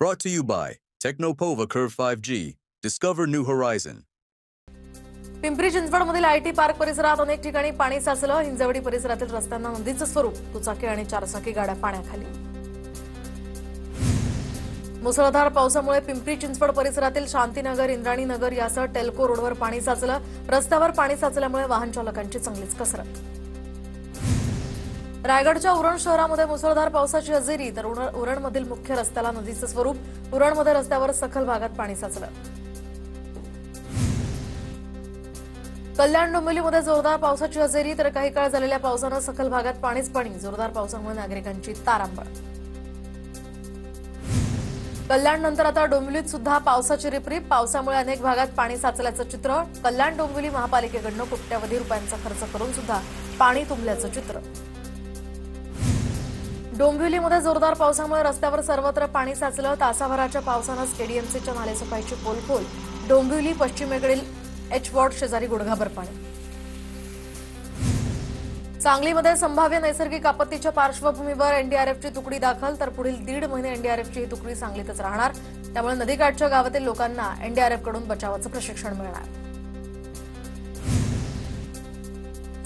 Brought to you by Technopova Curve 5G. Discover new horizon. Pimpri चिंचवडमधील IT park परिसरात अनेक ठिकाणी पाणी साचलं. हिंजवडी परिसरातील रस्त्यांना नदीचं स्वरूप. दुचाकी आणि चारचाकी गाड्या पाण्याखाली. मुसळधार पावसामुळे पिंपरी चिंचवड परिसरातील शांतीनगर, इंद्राणी नगर यासह टेल्को रोडवर पाणी साचलं. रस्त्यावर पाणी साचल्यामुळे वाहन चालकांची चांगलीच कसरत. रायगडच्या उरण शहरामध्ये मुसळधार पावसाची हजेरी, तर उरणमधील मुख्य रस्त्याला नदीचं स्वरूप. उरणमध्ये रस्त्यावर सखल भागात पाणी साचलं. कल्याण डोंबिवलीमध्ये जोरदार पावसाची हजेरी, तर काही काळ झालेल्या पावसानं सखल भागात पाणीच पाणी. जोरदार पावसामुळे नागरिकांची तारांबळ. कल्याण नंतर आता डोंबिवलीत सुद्धा पावसाची रिपरिप. पावसामुळे अनेक भागात पाणी साचल्याचं चित्र. कल्याण डोंबिवली महापालिकेकडून कोट्यवधी रुपयांचा खर्च करून सुद्धा पाणी तुंबल्याचं चित्र. डोंबिवलीमध्ये जोरदार पावसामुळे रस्त्यावर सर्वत्र पाणी साचलं. तासाभराच्या पावसानं केडीएमसीच्या नालेसफाईची पोलखोल. डोंबिवली पश्चिमेकडील एच वॉर्ड शेजारी गुडघाभर पाणी. सांगलीमध्ये संभाव्य नैसर्गिक आपत्तीच्या पार्श्वभूमीवर एनडीआरएफची तुकडी दाखल, तर पुढील 1.5 महिने एनडीआरएफची ही तुकडी सांगलीतच राहणार. त्यामुळे नदीकाठच्या गावातील लोकांना एनडीआरएफकडून बचावाचं प्रशिक्षण मिळणार.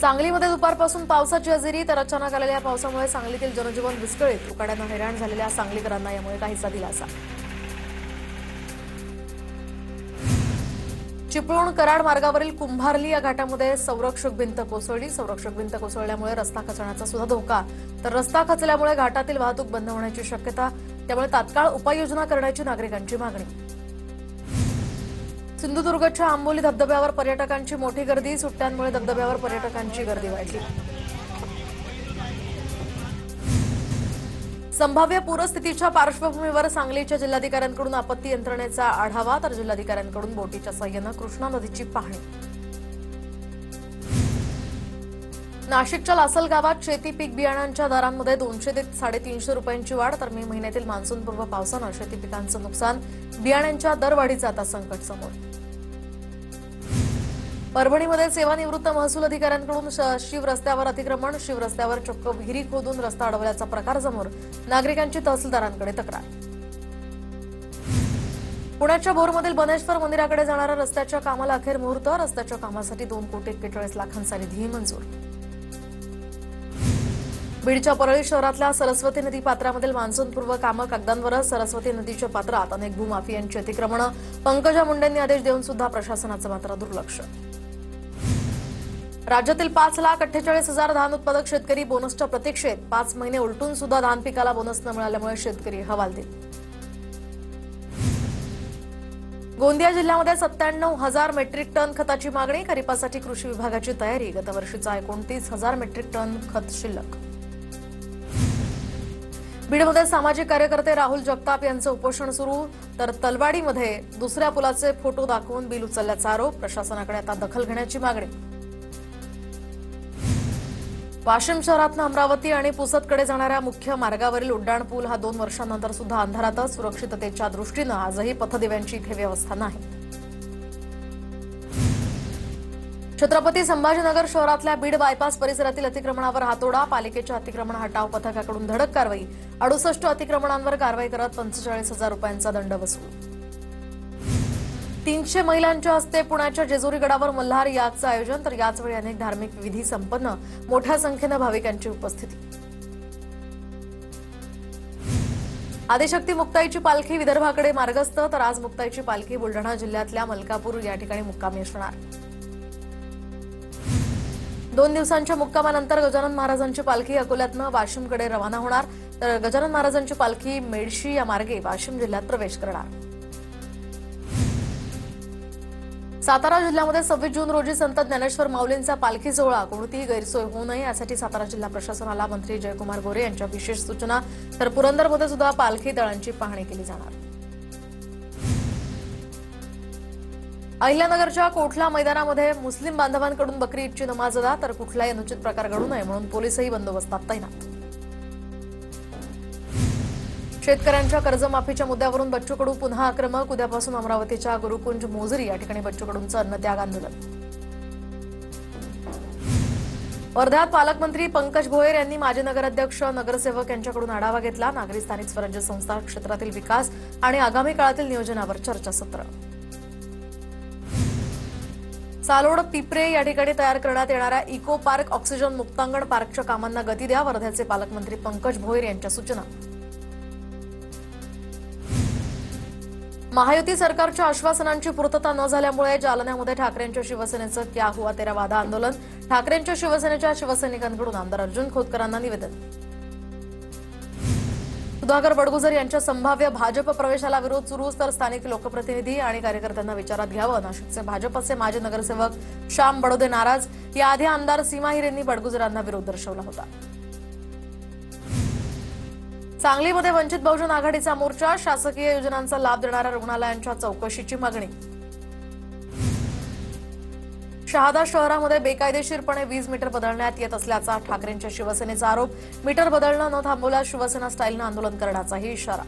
सांगलीमध्ये दुपारपासून पावसाची हजेरी, तर अचानक आलेल्या पावसामुळे सांगलीतील जनजीवन विस्कळीत. उकाड्यानं हैराण झालेल्या सांगलीकरांना यामुळे काहीसा दिलासा. चिपळूण कराड मार्गावरील कुंभारली या घाटामध्ये संरक्षक भिंत कोसळली. संरक्षक भिंत कोसळल्यामुळे रस्ता खचण्याचा सुद्धा धोका, तर रस्ता खचल्यामुळे घाटातील वाहतूक बंद होण्याची शक्यता. त्यामुळे तात्काळ उपाययोजना करण्याची नागरिकांची मागणी. सिंधुदुर्गच्या आंबोली धबधब्यावर पर्यटकांची मोठी गर्दी. सुट्ट्यांमुळे धबधब्यावर पर्यटकांची गर्दी वाढली. संभाव्य पूरस्थितीच्या पार्श्वभूमीवर सांगलीच्या जिल्हाधिकाऱ्यांकडून आपत्ती यंत्रणेचा आढावा, तर जिल्हाधिकाऱ्यांकडून बोटीच्या साह्यानं कृष्णा नदीची पाहणी. नाशिकच्या लासल गावात शेती पीक बियाणांच्या दरांमध्ये 200 ते 350 रुपयांची वाढ, तर मे महिन्यातील मान्सूनपूर्व पावसानं शेती पिकांचं नुकसान. बियाण्यांच्या दरवाढीचं आता संकट समोर. परभणीमध्ये सेवानिवृत्त महसूल अधिकाऱ्यांकडून शिव रस्त्यावर अतिक्रमण. शिव रस्त्यावर चक्क विहिरी खोदून रस्ता अडवल्याचा प्रकार समोर. नागरिकांची तहसीलदारांकडे तक्रार. पुण्याच्या भोरमधील बनेश्वर मंदिराकडे जाणाऱ्या रस्त्याच्या कामाला अखेर मुहूर्त. रस्त्याच्या कामासाठी 2,41,00,000 निधी मंजूर. बीडच्या परळी शहरातल्या सरस्वती नदी पात्रामधील मान्सूनपूर्व कामं कागदांवरच. सरस्वती नदीच्या पात्रात अनेक भूमाफियांची अतिक्रमणं. पंकजा मुंडेंनी आदेश देऊन सुद्धा प्रशासनाचं मात्र दुर्लक्ष. राज्यातील 5,48,000 धान उत्पादक शेतकरी बोनसच्या प्रतीक्षेत. 5 महिने उलटून सुद्धा धान पिकाला बोनस न मिळाल्यामुळे शेतकरी हवालदिल. गोंदिया जिल्ह्यामध्ये 97,000 मेट्रिक टन खताची मागणी. खरीपासाठी कृषी विभागाची तयारी. गतवर्षीचा 29,000 मेट्रिक टन खत शिल्लक. बीडमध्ये सामाजिक कार्यकर्ते राहुल जगताप यांचं उपोषण सुरू, तर तलवाडीमध्ये दुसऱ्या पुलाचे फोटो दाखवून बिल उचलल्याचा आरोप. प्रशासनाकडे आता दखल घेण्याची मागणी. वाशिम शहरातून अमरावती आणि पुसदकडे जाणाऱ्या मुख्य मार्गावरील उड्डाणपूल हा 2 वर्षांनंतर सुद्धा अंधारातच. सुरक्षिततेच्या दृष्टीनं आजही पथदिव्यांची इथे व्यवस्था नाही. छत्रपती संभाजीनगर शहरातल्या बीड बायपास परिसरातील अतिक्रमणावर हातोडा. पालिकेच्या अतिक्रमण हटाव पथकाकडून धडक कारवाई. 68 अतिक्रमणांवर कारवाई करत 45,000 रुपयांचा दंड वसूल. 300 महिलांच्या हस्ते पुण्याच्या जेजुरी गडावर मल्हार यागचं आयोजन, तर याचवेळी अनेक धार्मिक विधी संपन्न. मोठ्या संख्येनं भाविकांची उपस्थिती. आदिशक्ती मुक्ताईची पालखी विदर्भाकडे मार्गस्थ, तर आज मुक्ताईची पालखी बुलढाणा जिल्ह्यातल्या मलकापूर या ठिकाणी मुक्कामी असणार. 2 दिवसांच्या मुक्कामानंतर गजानन महाराजांची पालखी अकोल्यातनं वाशिमकडे रवाना होणार, तर गजानन महाराजांची पालखी मेडशी या मार्गे वाशिम जिल्ह्यात प्रवेश करणार. सातारा जिल्ह्यामध्ये 26 जून रोजी संत ज्ञानेश्वर माऊलींचा पालखी सोहळा. कोणतीही गैरसोय होऊ नये यासाठी सातारा जिल्हा प्रशासनाला मंत्री जयकुमार गोरे यांच्या विशेष सूचना. तर पुरंदरमध्ये सुद्धा पालखी दळांची पाहणी केली जाणार. अहिल्यानगरच्या कोठला मैदानामध्ये मुस्लिम बांधवांकडून बकरी ईदची नमाज अदा, तर कुठलाही अनुचित प्रकार घडू नये म्हणून पोलिसही बंदोबस्तात तैनात. शेतकऱ्यांच्या कर्जमाफीच्या मुद्द्यावरून बच्चू कडू पुन्हा आक्रमक. उद्यापासून अमरावतीच्या गुरुकुंज मोजरी या ठिकाणी बच्चू कडूंचं अन्नत्याग आंदोलन. वर्ध्यात पालकमंत्री पंकज भोयर यांनी माजी नगराध्यक्ष नगरसेवक यांच्याकडून आढावा घेतला. नागरी स्थानिक स्वराज्य संस्था क्षेत्रातील विकास आणि आगामी काळातील नियोजनावर चर्चासत्र. सालोड पिपरे या ठिकाणी तयार करण्यात येणाऱ्या इको पार्क ऑक्सिजन मुक्तांगण पार्कच्या कामांना गती द्या. वर्ध्याचे पालकमंत्री पंकज भोयर यांच्या सूचना. महायुती सरकारच्या आश्वासनांची पूर्तता न झाल्यामुळे जालन्यामध्ये ठाकरेंच्या शिवसेनेचं क्या हुआ तेरा वादा आंदोलन. ठाकरेंच्या शिवसेनेच्या शिवसैनिकांकडून आमदार अर्जुन खोतकरांना निवेदन. सुधाकर बडगुजर यांच्या संभाव्य भाजप प्रवेशाला विरोध सुरूच, तर स्थानिक लोकप्रतिनिधी आणि कार्यकर्त्यांना विचारात घ्यावं. नाशिकचे भाजपचे माजी नगरसेवक श्याम बडोदे नाराज. याआधी आमदार सीमा हिरेंनी बडगुजरांना विरोध दर्शवला होता. सांगलीमध्ये वंचित बहुजन आघाडीचा मोर्चा. शासकीय योजनांचा लाभ देणाऱ्या रुग्णालयांच्या चौकशीची मागणी. शहादा शहरामध्ये बेकायदेशीरपणे वीज मीटर बदलण्यात येत असल्याचा ठाकरेंच्या शिवसेनेचा आरोप. मीटर बदलणं न थांबवल्यास शिवसेना स्टाईलनं आंदोलन करण्याचाही इशारा.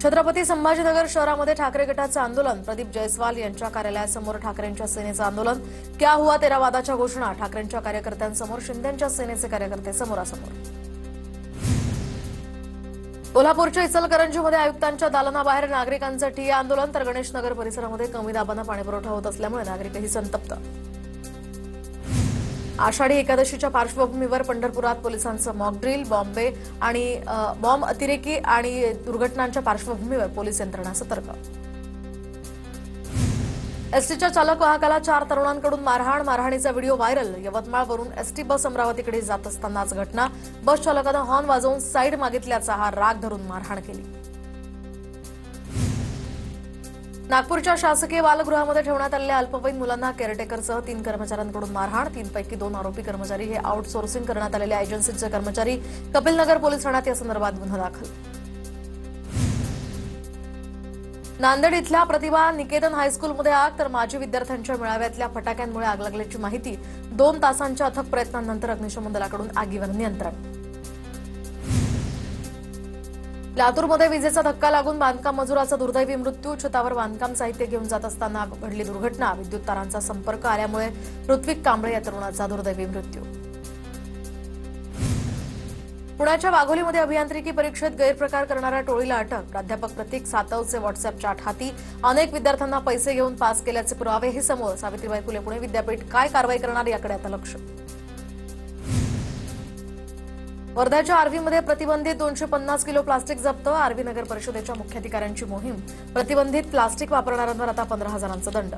छत्रपती संभाजीनगर शहरामध्ये ठाकरे गटाचं आंदोलन. प्रदीप जयस्वाल यांच्या कार्यालयासमोर ठाकरेंच्या सेनेचं आंदोलन. क्या हुआ तेरा वादाच्या घोषणा. ठाकरेंच्या कार्यकर्त्यांसमोर शिंदेंच्या सेनेचे कार्यकर्ते समोरासमोर. कोल्हापूरच्या इचलकरंजीमध्ये आयुक्तांच्या दालनाबाहेर नागरिकांचं ठिय्या आंदोलन. तर गणेशनगर परिसरामध्ये कमी दाबानं पाणीपुरवठा होत असल्यामुळे नागरिकही संतप्त. आषाढी एकादशीच्या पार्श्वभूमीवर पंढरपुरात पोलिसांचं मॉक ड्रिल. बॉम्ब अतिरेकी आणि दुर्घटनांच्या पार्श्वभूमीवर पोलीस यंत्रणा सतर्क. एसटीच्या चालक वाहकाला 4 तरुणांकडून मारहाणीचा व्हिडिओ व्हायरल. यवतमाळवरून एसटी बस अमरावतीकडे जात असतानाच घटना. बस चालकानं हॉर्न वाजवून साईड मागितल्याचा हा राग धरून मारहाण केली. नागपूरच्या शासकीय बालगृहामध्ये ठेवण्यात आलेल्या अल्पवयीन मुलांना केअरटेकरसह 3 कर्मचाऱ्यांकडून मारहाण. 3 पैकी 2 आरोपी कर्मचारी हे आउटसोर्सिंग करण्यात आलेल्या एजन्सीचे कर्मचारी. कपिलनगर पोलीस ठाण्यात या संदर्भात गुन्हा दाखल. नांदेड इथल्या प्रतिभा निकेतन हायस्कूलमध्ये आग. तर माजी विद्यार्थ्यांच्या मेळाव्यातल्या फटाक्यांमुळे आग लागल्याची माहिती. 2 तासांच्या अथक प्रयत्नांनंतर अग्निशमन दलाकडून आगीवर नियंत्रण. लातूरमध्ये विजेचा धक्का लागून बांधकाम मजुराचा दुर्दैवी मृत्यू. छतावर बांधकाम साहित्य घेऊन जात असताना घडली दुर्घटना. विद्युत तारांचा संपर्क आल्यामुळे ऋत्विक कांबळे या तरुणाचा दुर्दैवी मृत्यू. पुण्याच्या वाघोलीमध्ये अभियांत्रिकी परीक्षेत गैरप्रकार करणाऱ्या टोळीला अटक. प्राध्यापक प्रतीक सातवचे व्हॉट्सअप चॅट हाती. अनेक विद्यार्थ्यांना पैसे घेऊन पास केल्याचे पुरावेही समोर. सावित्रीबाई फुले पुणे विद्यापीठ काय कारवाई करणार याकडे आता लक्ष. वर्ध्याच्या आर्वीमध्ये प्रतिबंधित 250 किलो प्लास्टिक जप्त. आर्वी नगर परिषदेच्या मुख्याधिकाऱ्यांची मोहीम. प्रतिबंधित प्लास्टिक वापरणाऱ्यांवर आता 15,000चा दंड.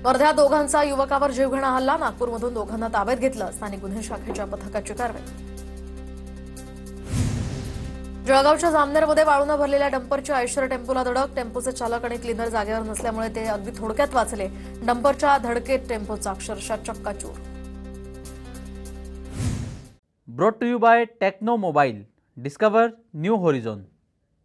वर्ध्यात दोघांचा युवकावर जीवघेणा हल्ला. नागपूरमधून दोघांना ताब्यात घेतलं. स्थानिक गुन्हे शाखेच्या पथकाची कारवाई. जळगावच्या जामनेरमध्ये वाळूने भरलेल्या डंपरच्या आयशर टेम्पोला धडक. टेम्पोचे चालक आणि क्लिनर जागेवर नसल्यामुळे ते अगदी थोडक्यात वाचले. डंपरच्या धडकेत टेम्पोचा अक्षरशः चक्काचूर. Brought to you by Techno Mobile. Discover new horizon.